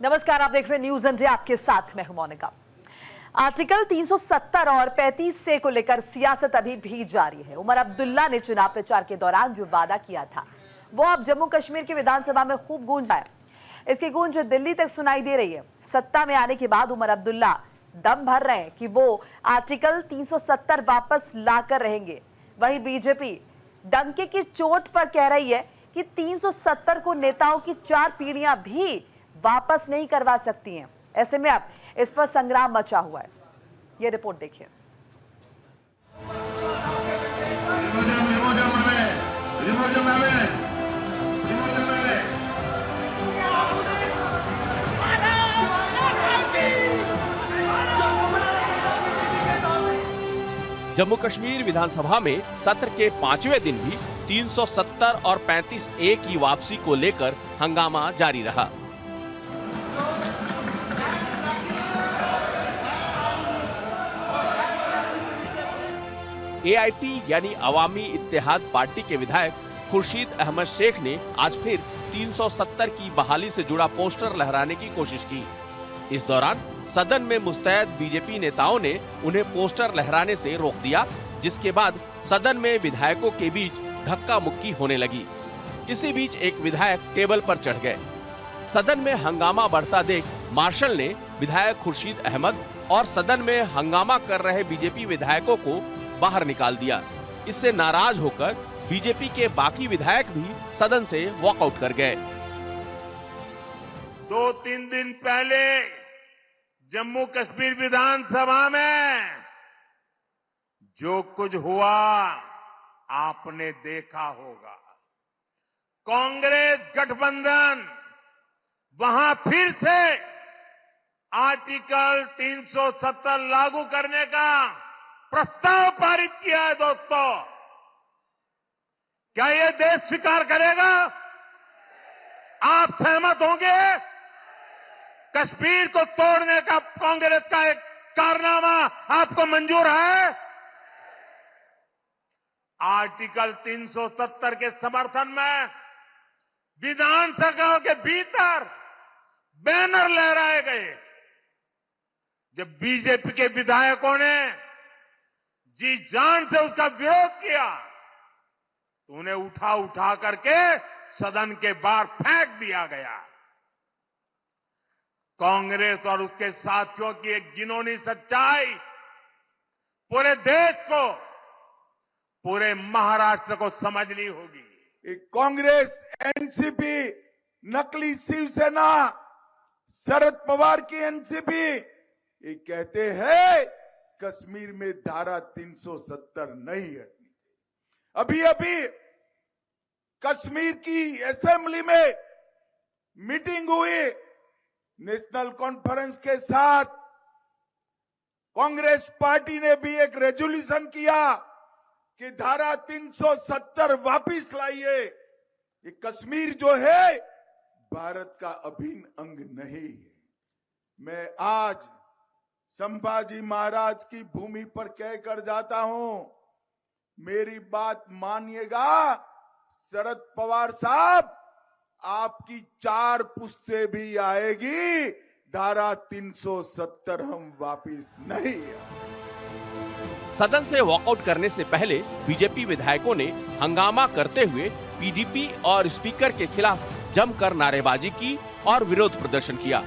नमस्कार, आप देख रहे हैं न्यूज इंडिया, आपके साथ मैं हूं मोनिका। आर्टिकल 370 और 35 से को लेकर सियासत अभी भी जारी है। उमर अब्दुल्ला ने चुनाव प्रचार के दौरान जो वादा किया था वो अब जम्मू कश्मीर की विधानसभा में खूब गूंज आया। इसकी गूंज दिल्ली तक सुनाई दे रही है। सत्ता में आने के बाद उमर अब्दुल्ला दम भर रहे हैं कि वो आर्टिकल 370 वापस लाकर रहेंगे। वहीं बीजेपी डंके की चोट पर कह रही है कि 370 को नेताओं की 4 पीढ़ियां भी वापस नहीं करवा सकती हैं। ऐसे में अब इस पर संग्राम मचा हुआ है। ये रिपोर्ट देखिए। जम्मू कश्मीर विधानसभा में सत्र के 5वें दिन भी 370 और 35A की वापसी को लेकर हंगामा जारी रहा। AIP यानी अवामी इत्तेहाद पार्टी के विधायक खुर्शीद अहमद शेख ने आज फिर 370 की बहाली से जुड़ा पोस्टर लहराने की कोशिश की। इस दौरान सदन में मुस्तैद बीजेपी नेताओं ने उन्हें पोस्टर लहराने से रोक दिया, जिसके बाद सदन में विधायकों के बीच धक्का मुक्की होने लगी। इसी बीच एक विधायक टेबल पर चढ़ गए। सदन में हंगामा बढ़ता देख मार्शल ने विधायक खुर्शीद अहमद और सदन में हंगामा कर रहे बीजेपी विधायकों को बाहर निकाल दिया। इससे नाराज होकर बीजेपी के बाकी विधायक भी सदन से वॉकआउट कर गए। 2-3 दिन पहले जम्मू कश्मीर विधानसभा में जो कुछ हुआ आपने देखा होगा। कांग्रेस गठबंधन वहां फिर से आर्टिकल 370 लागू करने का प्रस्ताव पारित किया है। दोस्तों, क्या ये देश स्वीकार करेगा? आप सहमत होंगे? कश्मीर को तोड़ने का कांग्रेस का एक कारनामा आपको मंजूर है? आर्टिकल 370 के समर्थन में विधानसभा के भीतर बैनर लहराए गए। जब बीजेपी के विधायकों ने जी जान से उसका विरोध किया तो उन्हें उठा करके सदन के बाहर फेंक दिया गया। कांग्रेस और उसके साथियों की एक घिनौनी सच्चाई पूरे देश को, पूरे महाराष्ट्र को समझनी होगी। कांग्रेस, एनसीपी, नकली शिवसेना, शरद पवार की एनसीपी ये कहते हैं कश्मीर में धारा 370 नहीं हटनी चाहिए। अभी कश्मीर की असेंबली में मीटिंग हुई नेशनल कॉन्फ्रेंस के साथ। कांग्रेस पार्टी ने भी एक रेजोल्यूशन किया कि धारा 370 वापिस लाइए। ये कश्मीर जो है भारत का अभिन्न अंग नहीं है। मैं आज संभाजी महाराज की भूमि पर कहकर जाता हूं, मेरी बात मानिएगा शरद पवार साहब, आपकी 4 पुश्ते भी आएगी, धारा 370 हम वापिस नहीं। सदन से वॉकआउट करने से पहले बीजेपी विधायकों ने हंगामा करते हुए पीडीपी और स्पीकर के खिलाफ जमकर नारेबाजी की और विरोध प्रदर्शन किया।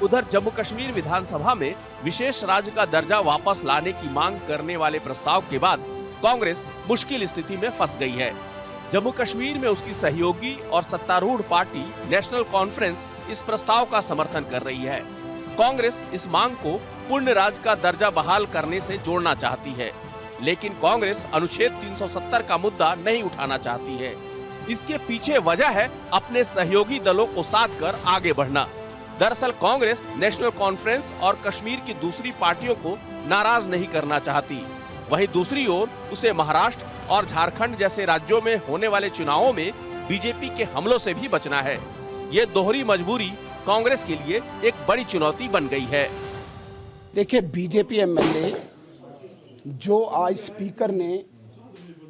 उधर जम्मू कश्मीर विधानसभा में विशेष राज्य का दर्जा वापस लाने की मांग करने वाले प्रस्ताव के बाद कांग्रेस मुश्किल स्थिति में फंस गई है। जम्मू कश्मीर में उसकी सहयोगी और सत्तारूढ़ पार्टी नेशनल कॉन्फ्रेंस इस प्रस्ताव का समर्थन कर रही है। कांग्रेस इस मांग को पूर्ण राज्य का दर्जा बहाल करने से जोड़ना चाहती है, लेकिन कांग्रेस अनुच्छेद 370 का मुद्दा नहीं उठाना चाहती है। इसके पीछे वजह है अपने सहयोगी दलों को साथ कर आगे बढ़ना। दरअसल कांग्रेस नेशनल कॉन्फ्रेंस और कश्मीर की दूसरी पार्टियों को नाराज नहीं करना चाहती। वहीं दूसरी ओर उसे महाराष्ट्र और झारखंड जैसे राज्यों में होने वाले चुनावों में बीजेपी के हमलों से भी बचना है। ये दोहरी मजबूरी कांग्रेस के लिए एक बड़ी चुनौती बन गई है। देखिए, बीजेपी एमएलए जो आज स्पीकर ने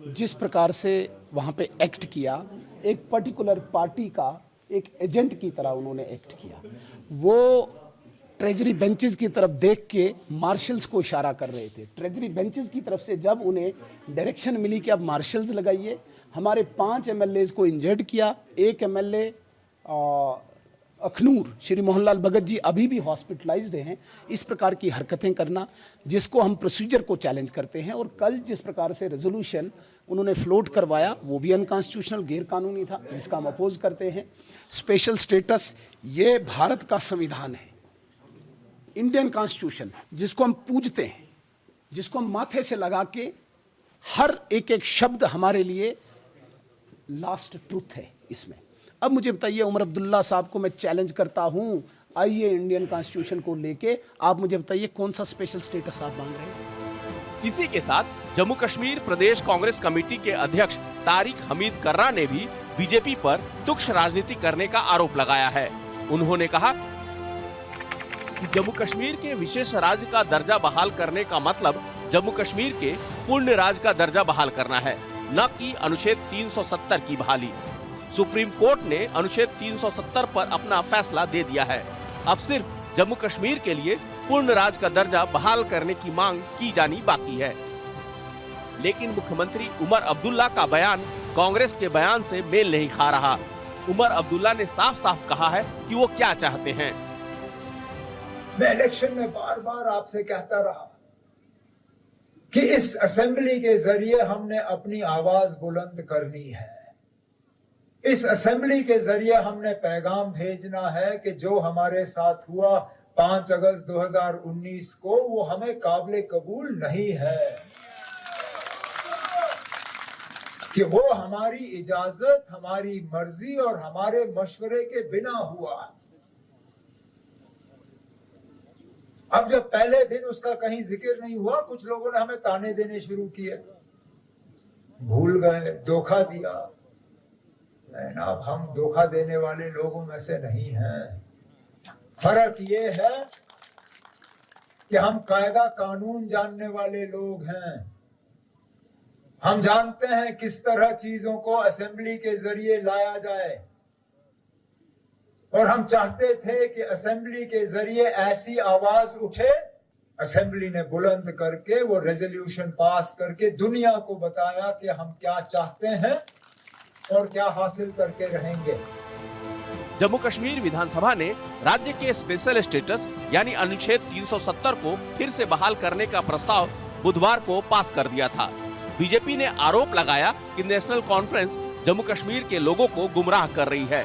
जिस प्रकार से वहाँ पे एक्ट किया, एक पर्टिकुलर पार्टी का एक एजेंट की तरह उन्होंने एक्ट किया। वो ट्रेजरी बेंचेस की तरफ देख के मार्शल्स को इशारा कर रहे थे। ट्रेजरी बेंचेस की तरफ से जब उन्हें डायरेक्शन मिली कि अब मार्शल्स लगाइए, हमारे 5 एमएलएज को इंजर्ड किया। एक एमएलए अखनूर श्री मोहनलाल भगत जी अभी भी हॉस्पिटलाइज्ड हैं। इस प्रकार की हरकतें करना जिसको हम प्रोसीजर को चैलेंज करते हैं, और कल जिस प्रकार से रेजोल्यूशन उन्होंने फ्लोट करवाया वो भी अनकॉन्स्टिट्यूशनल, गैर कानूनी था, जिसका हम अपोज करते हैं। स्पेशल स्टेटस ये भारत का संविधान है, इंडियन कॉन्स्टिट्यूशन, जिसको हम पूजते हैं, जिसको हम माथे से लगा के हर एक शब्द हमारे लिए लास्ट ट्रूथ है इसमें। अब मुझे बताइए, उमर अब्दुल्ला साहब को मैं चैलेंज करता हूं, आइए इंडियन कॉन्स्टिट्यूशन को लेके आप मुझे बताइए कौन सा स्पेशल स्टेटस आप मांग रहे हैं। इसी के साथ जम्मू कश्मीर प्रदेश कांग्रेस कमेटी के अध्यक्ष तारिक हमीद कर्रा ने भी बीजेपी पर तुच्छ राजनीति करने का आरोप लगाया है। उन्होंने कहा कि जम्मू कश्मीर के विशेष राज्य का दर्जा बहाल करने का मतलब जम्मू कश्मीर के पूर्ण राज्य का दर्जा बहाल करना है, न कि अनुच्छेद 370 की बहाली। सुप्रीम कोर्ट ने अनुच्छेद 370 पर अपना फैसला दे दिया है। अब सिर्फ जम्मू कश्मीर के लिए पूर्ण राज्य का दर्जा बहाल करने की मांग की जानी बाकी है। लेकिन मुख्यमंत्री उमर अब्दुल्ला का बयान कांग्रेस के बयान से मेल नहीं खा रहा। उमर अब्दुल्ला ने साफ साफ कहा है कि वो क्या चाहते हैं। मैं इलेक्शन में बार बार आपसे कहता रहा कि इस असेंबली के जरिए हमने अपनी आवाज बुलंद करनी है। इस असेंबली के जरिए हमने पैगाम भेजना है कि जो हमारे साथ हुआ 5 अगस्त 2019 को वो हमें काबिल कबूल नहीं है, कि वो हमारी इजाजत, हमारी मर्जी और हमारे मशवरे के बिना हुआ। अब जब पहले दिन उसका कहीं जिक्र नहीं हुआ, कुछ लोगों ने हमें ताने देने शुरू किए, भूल गए, धोखा दिया। अब हम धोखा देने वाले लोगों में से नहीं हैं। फर्क ये है कि हम कायदा कानून जानने वाले लोग हैं। हम जानते हैं किस तरह चीजों को असेंबली के जरिए लाया जाए, और हम चाहते थे कि असेंबली के जरिए ऐसी आवाज उठे। असेंबली ने बुलंद करके वो रेजोल्यूशन पास करके दुनिया को बताया कि हम क्या चाहते हैं और क्या हासिल करके रहेंगे। जम्मू कश्मीर विधानसभा ने राज्य के स्पेशल स्टेटस यानी अनुच्छेद 370 को फिर से बहाल करने का प्रस्ताव बुधवार को पास कर दिया था। बीजेपी ने आरोप लगाया कि नेशनल कॉन्फ्रेंस जम्मू कश्मीर के लोगों को गुमराह कर रही है।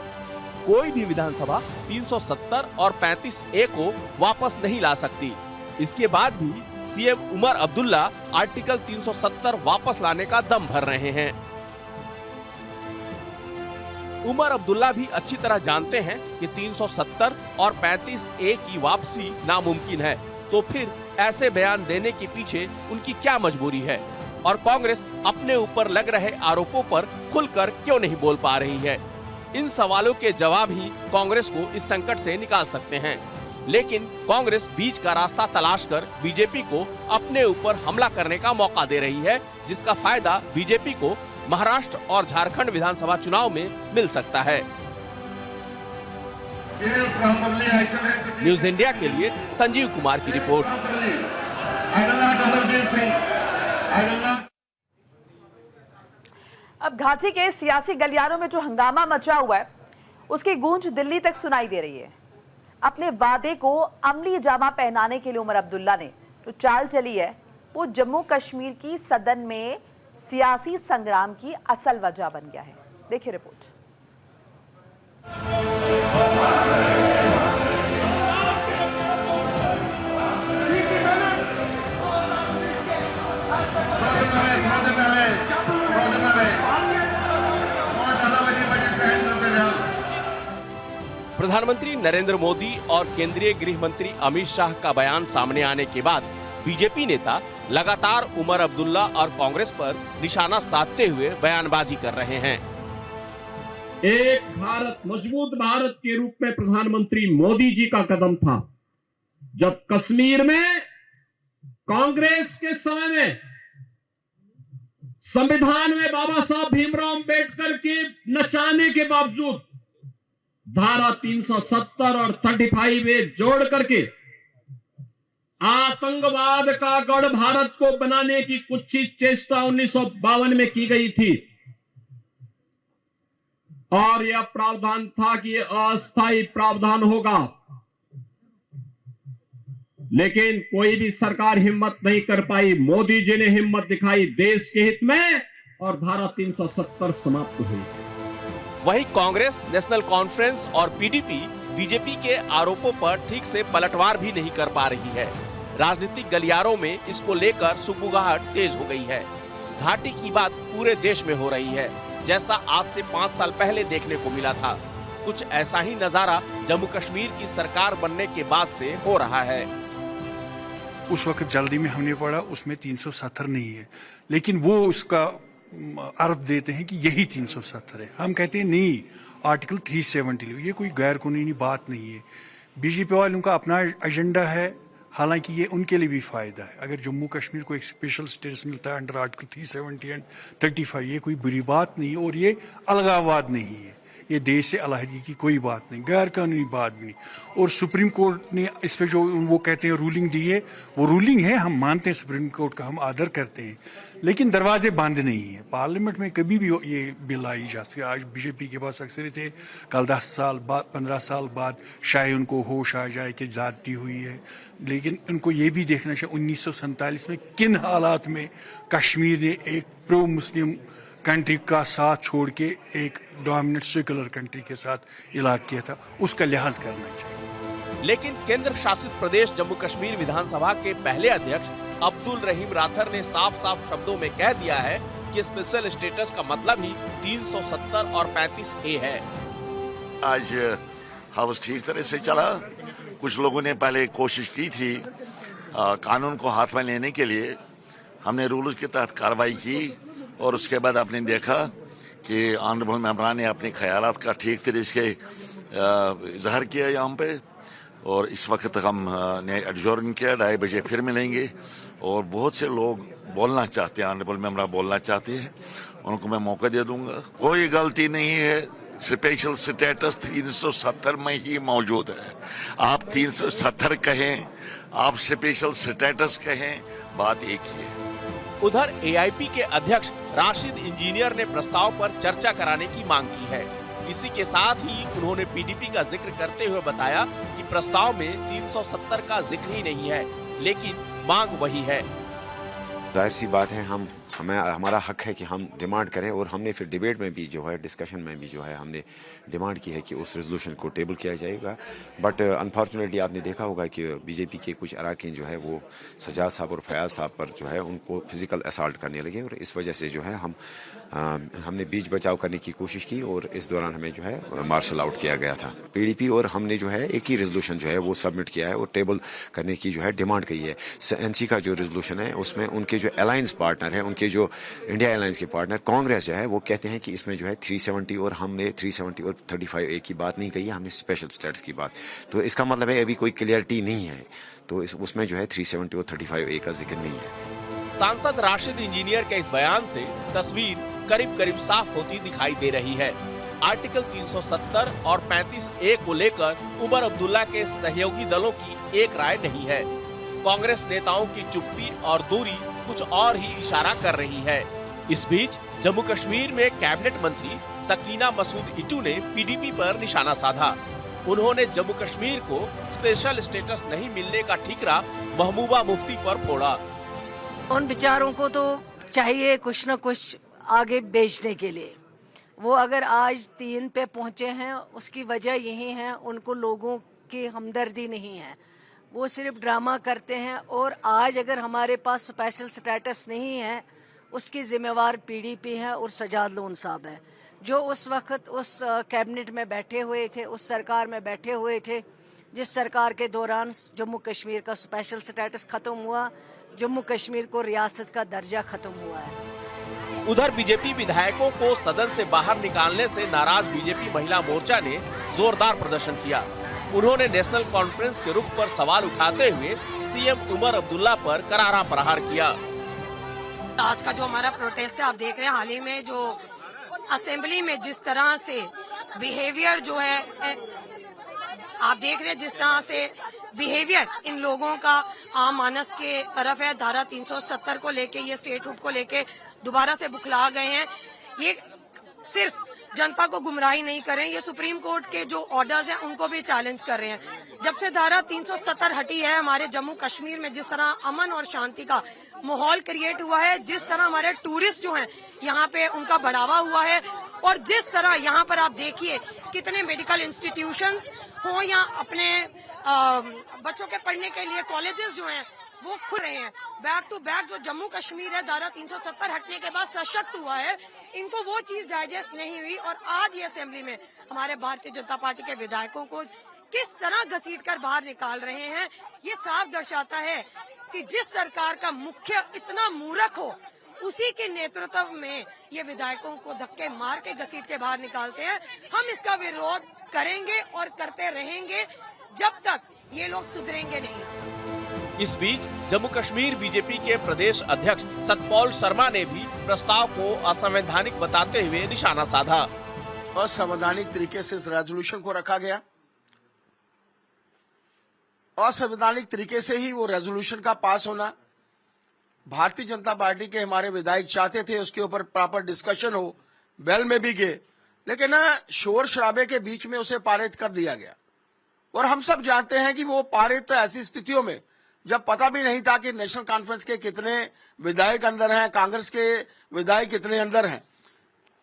कोई भी विधानसभा 370 और 35A को वापस नहीं ला सकती। इसके बाद भी सीएम उमर अब्दुल्ला आर्टिकल 370 वापस लाने का दम भर रहे हैं। उमर अब्दुल्ला भी अच्छी तरह जानते हैं कि 370 और 35A की वापसी नामुमकिन है, तो फिर ऐसे बयान देने के पीछे उनकी क्या मजबूरी है, और कांग्रेस अपने ऊपर लग रहे आरोपों पर खुलकर क्यों नहीं बोल पा रही है। इन सवालों के जवाब ही कांग्रेस को इस संकट से निकाल सकते हैं। लेकिन कांग्रेस बीच का रास्ता तलाश कर बीजेपी को अपने ऊपर हमला करने का मौका दे रही है, जिसका फायदा बीजेपी को महाराष्ट्र और झारखंड विधानसभा चुनाव में मिल सकता है। न्यूज इंडिया के लिए संजीव कुमार की रिपोर्ट। अब घाटी के सियासी गलियारों में जो हंगामा मचा हुआ है, उसकी गूंज दिल्ली तक सुनाई दे रही है। अपने वादे को अमली जामा पहनाने के लिए उमर अब्दुल्ला ने जो चाल चली है, वो जम्मू कश्मीर की सदन में सियासी संग्राम की असल वजह बन गया है। देखिए रिपोर्ट। प्रधानमंत्री नरेंद्र मोदी और केंद्रीय गृह मंत्री अमित शाह का बयान सामने आने के बाद बीजेपी नेता लगातार उमर अब्दुल्ला और कांग्रेस पर निशाना साधते हुए बयानबाजी कर रहे हैं। एक भारत, मजबूत भारत के रूप में प्रधानमंत्री मोदी जी का कदम था। जब कश्मीर में कांग्रेस के समय में संविधान में बाबा साहब भीमराव अंबेडकर के नचाने के बावजूद धारा 370 और 35A जोड़ करके आतंकवाद का गढ़ भारत को बनाने की कुछ चेष्टा 1952 में की गई थी और यह प्रावधान था कि यह अस्थायी प्रावधान होगा, लेकिन कोई भी सरकार हिम्मत नहीं कर पाई। मोदी जी ने हिम्मत दिखाई देश के हित में और धारा 370 समाप्त हुई। वहीं कांग्रेस, नेशनल कॉन्फ्रेंस और पीडीपी बीजेपी के आरोपों पर ठीक से पलटवार भी नहीं कर पा रही है। राजनीतिक गलियारों में इसको लेकर सुगबुगाहट तेज हो गई है। घाटी की बात पूरे देश में हो रही है, जैसा आज से 5 साल पहले देखने को मिला था। कुछ ऐसा ही नजारा जम्मू कश्मीर की सरकार बनने के बाद से हो रहा है। उस वक्त जल्दी में हमने पढ़ा उसमें 370 नहीं है, लेकिन वो उसका अर्थ देते हैं कि यही 370 है। हम कहते हैं नहीं, आर्टिकल 370 लो, ये कोई गैर कानूनी बात नहीं है। बीजेपी वालों का अपना एजेंडा है, हालांकि ये उनके लिए भी फायदा है। अगर जम्मू कश्मीर को एक स्पेशल स्टेटस मिलता है अंडर आर्टिकल 370 एंड 35, ये कोई बुरी बात नहीं है और ये अलगाववाद नहीं है। ये देश से अलहदगी की कोई बात नहीं, गैर कानूनी बात भी नहीं। और सुप्रीम कोर्ट ने इस पे जो वो कहते हैं रूलिंग दी है, वो रूलिंग है, हम मानते हैं सुप्रीम कोर्ट का, हम आदर करते हैं, लेकिन दरवाजे बंद नहीं है। पार्लियामेंट में कभी भी ये बिल आई जा सकती है। आज बीजेपी के पास अक्सर थे, कल 10 साल बाद 15 साल बाद शायद उनको होश आ जाए कि ज्यादती हुई है, लेकिन उनको ये भी देखना चाहिए 1947 में किन हालात में कश्मीर ने एक प्रो मुस्लिम कंट्री का साथ छोड़ के एक डोमिनेंट सेकुलर कंट्री के साथ इलाज किया था, उसका लिहाज करना चाहिए। लेकिन केंद्र शासित प्रदेश जम्मू कश्मीर विधानसभा के पहले अध्यक्ष अब्दुल रहीम राथर ने साफ साफ शब्दों में कह दिया है कि स्पेशल स्टेटस का मतलब ही 370 और 35A है। आज हाउस ठीक तरह से चला। कुछ लोगों ने पहले कोशिश की थी कानून को हाथ में लेने के लिए, हमने रूल्स के तहत कार्रवाई की और उसके बाद आपने देखा कि ऑनरेबल मेंबरान ने अपने ख्यालात का ठीक तरीके से इजहार किया यहाँ पे। और इस वक्त हम ने एडजॉर्न किया, 2:30 बजे फिर मिलेंगे। और बहुत से लोग बोलना चाहते हैं, ऑनरेबल मेंबर बोलना चाहते हैं, उनको मैं मौका दे दूंगा। कोई गलती नहीं है, स्पेशल स्टेटस 370 में ही मौजूद है। आप 370 कहें, आप स्पेशल स्टेटस कहें, बात एक ही है। उधर एआईपी के अध्यक्ष राशिद इंजीनियर ने प्रस्ताव पर चर्चा कराने की मांग की है। इसी के साथ ही उन्होंने पीडीपी का जिक्र करते हुए बताया कि प्रस्ताव में 370 का जिक्र ही नहीं है, लेकिन मांग वही है। जाहिर सी बात है, हमारा हक है कि हम डिमांड करें, और हमने फिर डिबेट में भी जो है, डिस्कशन में भी जो है, हमने डिमांड की है कि उस रेजोल्यूशन को टेबल किया जाएगा। बट अनफॉर्चुनेटली आपने देखा होगा कि बीजेपी के कुछ अराकीन जो है वो सजाद साहब और फयाज साहब पर जो है उनको फिजिकल असॉल्ट करने लगे, और इस वजह से जो है हमने बीच बचाव करने की कोशिश की और इस दौरान हमें जो है मार्शल आउट किया गया था। पीडीपी और हमने जो है एक ही रेजोल्यूशन जो है वो सबमिट किया है और टेबल करने की जो है डिमांड की है। एनसी का जो रेजोल्यूशन है उसमें उनके जो अलायंस पार्टनर है, उनके जो इंडिया अलायंस के पार्टनर कांग्रेस जो है, वो कहते हैं कि इसमें जो है 370 और हमने 370 और 35A की बात नहीं कही है, हमने स्पेशल स्टेटस की बात। तो इसका मतलब है अभी कोई क्लियरिटी नहीं है, तो उसमें जो है 370 और 35A का जिक्र नहीं है। सांसद राशिद इंजीनियर के इस बयान से तस्वीर करीब करीब साफ होती दिखाई दे रही है। आर्टिकल 370 और 35A को लेकर उमर अब्दुल्ला के सहयोगी दलों की एक राय नहीं है। कांग्रेस नेताओं की चुप्पी और दूरी कुछ और ही इशारा कर रही है। इस बीच जम्मू कश्मीर में कैबिनेट मंत्री सकीना मसूद इटू ने पीडीपी पर निशाना साधा। उन्होंने जम्मू कश्मीर को स्पेशल स्टेटस नहीं मिलने का ठीकरा महबूबा मुफ्ती पर फोड़ा। उन बेचारों को तो चाहिए कुछ न कुछ आगे बेचने के लिए। वो अगर आज 3 पे पहुंचे हैं, उसकी वजह यही है, उनको लोगों की हमदर्दी नहीं है, वो सिर्फ ड्रामा करते हैं। और आज अगर हमारे पास स्पेशल स्टेटस नहीं है, उसकी जिम्मेवार पीडीपी है और सजाद लोन साहब है, जो उस वक्त उस कैबिनेट में बैठे हुए थे, उस सरकार में बैठे हुए थे जिस सरकार के दौरान जम्मू कश्मीर का स्पेशल स्टेटस खत्म हुआ, जम्मू कश्मीर को रियासत का दर्जा खत्म हुआ है। उधर बीजेपी विधायकों को सदन से बाहर निकालने से नाराज बीजेपी महिला मोर्चा ने जोरदार प्रदर्शन किया। उन्होंने नेशनल कॉन्फ्रेंस के रुख पर सवाल उठाते हुए सीएम उमर अब्दुल्ला पर करारा प्रहार किया। आज का जो हमारा प्रोटेस्ट है, आप देख रहे हैं हाल ही में जो असेंबली में जिस तरह से बिहेवियर जो है, आप देख रहे हैं जिस तरह से बिहेवियर इन लोगों का आम मानस के तरफ है। धारा 370 को लेके, ये स्टेटहुड को लेके दोबारा से बुखला गए हैं। ये सिर्फ जनता को गुमराही नहीं कर रहे हैं, ये सुप्रीम कोर्ट के जो ऑर्डर्स हैं उनको भी चैलेंज कर रहे हैं। जब से धारा 370 हटी है, हमारे जम्मू कश्मीर में जिस तरह अमन और शांति का माहौल क्रिएट हुआ है, जिस तरह हमारे टूरिस्ट जो हैं यहाँ पे उनका बढ़ावा हुआ है, और जिस तरह यहाँ पर आप देखिए कितने मेडिकल इंस्टीट्यूशंस हो या अपने बच्चों के पढ़ने के लिए कॉलेजेस जो हैं वो खुल रहे हैं। बैक टू बैक जो जम्मू कश्मीर है धारा 370 हटने के बाद सशक्त हुआ है, इनको वो चीज डाइजेस्ट नहीं हुई। और आज ये असेंबली में हमारे भारतीय जनता पार्टी के विधायकों को किस तरह घसीटकर बाहर निकाल रहे हैं, ये साफ दर्शाता है कि जिस सरकार का मुख्य इतना मूर्ख हो, उसी के नेतृत्व में ये विधायकों को धक्के मार के घसीट के बाहर निकालते हैं। हम इसका विरोध करेंगे और करते रहेंगे जब तक ये लोग सुधरेंगे नहीं। इस बीच जम्मू कश्मीर बीजेपी के प्रदेश अध्यक्ष सतपाल शर्मा ने भी प्रस्ताव को असंवैधानिक बताते हुए निशाना साधा। असंवैधानिक तरीके से इस रेजोल्यूशन को रखा गया, असंवैधानिक तरीके से ही वो रेजोल्यूशन का पास होना। भारतीय जनता पार्टी के हमारे विधायक चाहते थे उसके ऊपर प्रॉपर डिस्कशन हो, बेल में भी गए, लेकिन शोर शराबे के बीच में उसे पारित कर दिया गया। और हम सब जानते हैं कि वो पारित ऐसी स्थितियों में जब पता भी नहीं था कि नेशनल कॉन्फ्रेंस के कितने विधायक अंदर हैं, कांग्रेस के विधायक कितने अंदर हैं,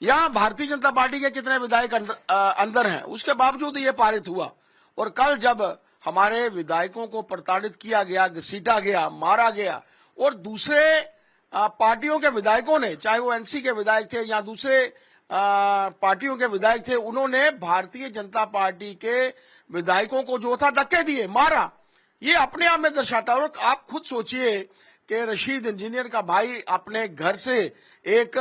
या भारतीय जनता पार्टी के कितने विधायक अंदर हैं, उसके बावजूद ये पारित हुआ। और कल जब हमारे विधायकों को प्रताड़ित किया गया, घसीटा गया, मारा गया, और दूसरे पार्टियों के विधायकों ने, चाहे वो एनसी के विधायक थे या दूसरे पार्टियों के विधायक थे, उन्होंने भारतीय जनता पार्टी के विधायकों को जो था धक्के दिए, मारा। ये अपने आप में दर्शाता है। और आप खुद सोचिए कि रशीद इंजीनियर का भाई अपने घर से एक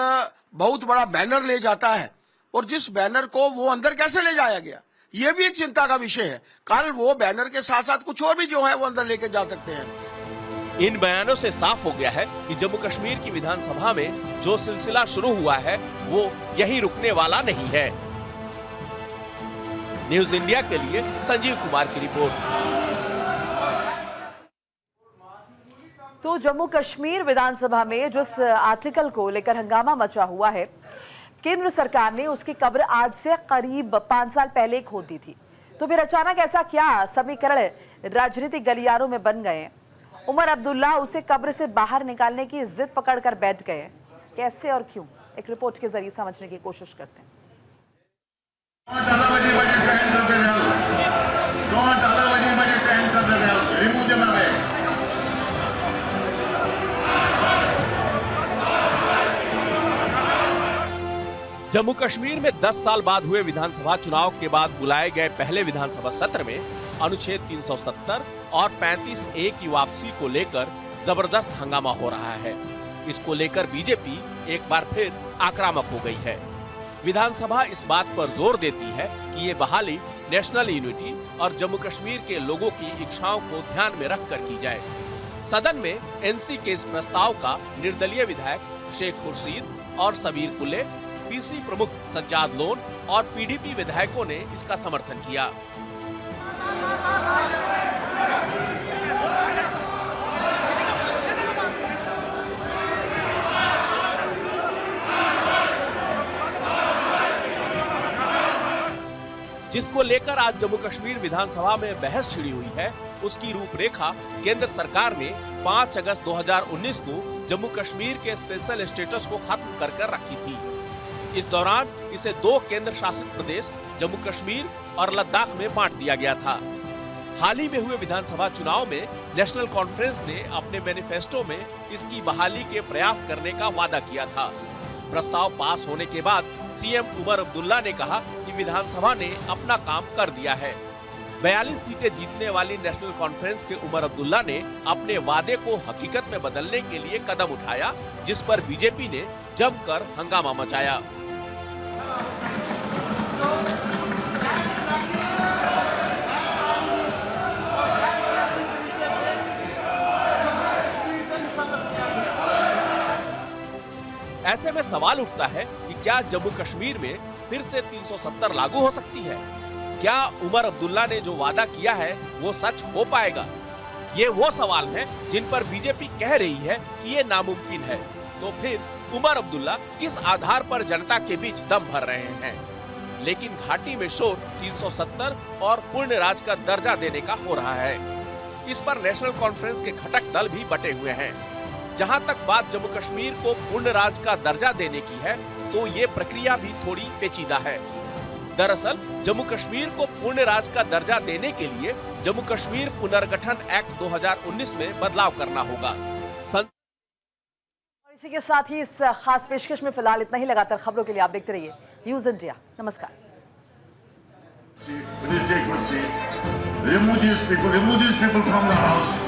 बहुत बड़ा बैनर ले जाता है, और जिस बैनर को वो अंदर कैसे ले जाया गया, ये भी एक चिंता का विषय है। कल वो बैनर के साथ साथ कुछ और भी जो है वो अंदर लेके जा सकते हैं। इन बयानों से साफ हो गया है कि जम्मू कश्मीर की विधानसभा में जो सिलसिला शुरू हुआ है वो यही रुकने वाला नहीं है। न्यूज इंडिया के लिए संजीव कुमार की रिपोर्ट। तो जम्मू कश्मीर विधानसभा में जिस आर्टिकल को लेकर हंगामा मचा हुआ है, केंद्र सरकार ने उसकी कब्र आज से करीब 5 साल पहले खोद दी थी। तो फिर अचानक ऐसा क्या समीकरण राजनीतिक गलियारों में बन गए? उमर अब्दुल्ला उसे कब्र से बाहर निकालने की जिद पकड़कर बैठ गए। कैसे और क्यों, एक रिपोर्ट के जरिए समझने की कोशिश करते हैं। जम्मू कश्मीर में 10 साल बाद हुए विधानसभा चुनाव के बाद बुलाए गए पहले विधानसभा सत्र में अनुच्छेद 370 और 35A की वापसी को लेकर जबरदस्त हंगामा हो रहा है। इसको लेकर बीजेपी एक बार फिर आक्रामक हो गई है। विधानसभा इस बात पर जोर देती है कि ये बहाली नेशनल यूनिटी और जम्मू कश्मीर के लोगों की इच्छाओं को ध्यान में रखकर की जाए। सदन में एनसी के इस प्रस्ताव का निर्दलीय विधायक शेख खुर्शीद और सबीर कुले, पीसी प्रमुख सज्जाद लोन और पीडीपी विधायकों ने इसका समर्थन किया। जिसको लेकर आज जम्मू कश्मीर विधानसभा में बहस छिड़ी हुई है, उसकी रूपरेखा केंद्र सरकार ने 5 अगस्त 2019 को जम्मू कश्मीर के स्पेशल स्टेटस को खत्म कर रखी थी। इस दौरान इसे 2 केंद्र शासित प्रदेश जम्मू कश्मीर और लद्दाख में बांट दिया गया था। हाल ही में हुए विधानसभा चुनाव में नेशनल कॉन्फ्रेंस ने अपने मैनिफेस्टो में इसकी बहाली के प्रयास करने का वादा किया था। प्रस्ताव पास होने के बाद सीएम उमर अब्दुल्ला ने कहा कि विधानसभा ने अपना काम कर दिया है। 42 सीटें जीतने वाली नेशनल कॉन्फ्रेंस के उमर अब्दुल्ला ने अपने वादे को हकीकत में बदलने के लिए कदम उठाया, जिस पर बीजेपी ने जमकर हंगामा मचाया। ऐसे में सवाल उठता है कि क्या जम्मू कश्मीर में फिर से 370 लागू हो सकती है? क्या उमर अब्दुल्ला ने जो वादा किया है वो सच हो पाएगा? ये वो सवाल हैं जिन पर बीजेपी कह रही है कि ये नामुमकिन है। तो फिर उमर अब्दुल्ला किस आधार पर जनता के बीच दम भर रहे हैं? लेकिन घाटी में शोर 370 और पूर्ण राज का दर्जा देने का हो रहा है। इस पर नेशनल कॉन्फ्रेंस के घटक दल भी बटे हुए हैं। जहां तक बात जम्मू कश्मीर को पूर्ण राज का दर्जा देने की है, तो ये प्रक्रिया भी थोड़ी पेचीदा है। दरअसल जम्मू कश्मीर को पूर्ण राज का दर्जा देने के लिए जम्मू कश्मीर पुनर्गठन एक्ट 2019 में बदलाव करना होगा। और इसी के साथ ही इस खास पेशकश में फिलहाल इतना ही। लगातार खबरों के लिए आप देखते रहिए न्यूज़ इंडिया। नमस्कार। Remove these people from the house.